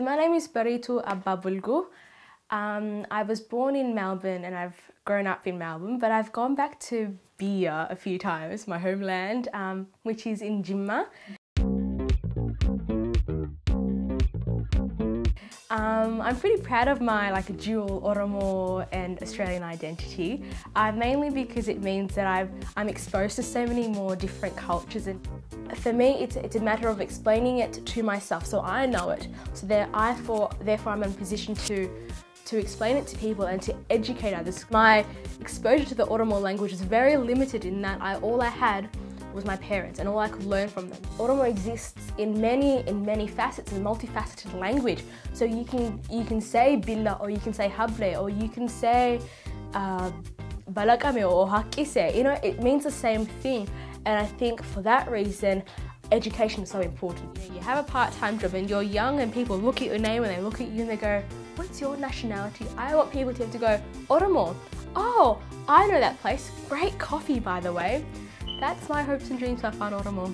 My name is Baritu Abbabulgu. I was born in Melbourne and I've grown up in Melbourne, but I've gone back to Bia a few times, my homeland, which is in Jimma. I'm pretty proud of my dual Oromo and Australian identity, mainly because it means that I'm exposed to so many more different cultures, and for me it's a matter of explaining it to myself so I know it, so therefore I'm in a position to explain it to people and to educate others. My exposure to the Oromo language is very limited in that all I had was my parents and all I could learn from them. Oromo exists in many facets, and multifaceted language. So you can say billa, or you can say hable, or you can say balakame or hakise. You know, it means the same thing. And I think for that reason, education is so important. You have a part-time job and you're young and people look at your name and they look at you and they go, what's your nationality? I want people to have to go, Oromo. Oh, I know that place. Great coffee, by the way. That's my hopes and dreams for Afan Oromo.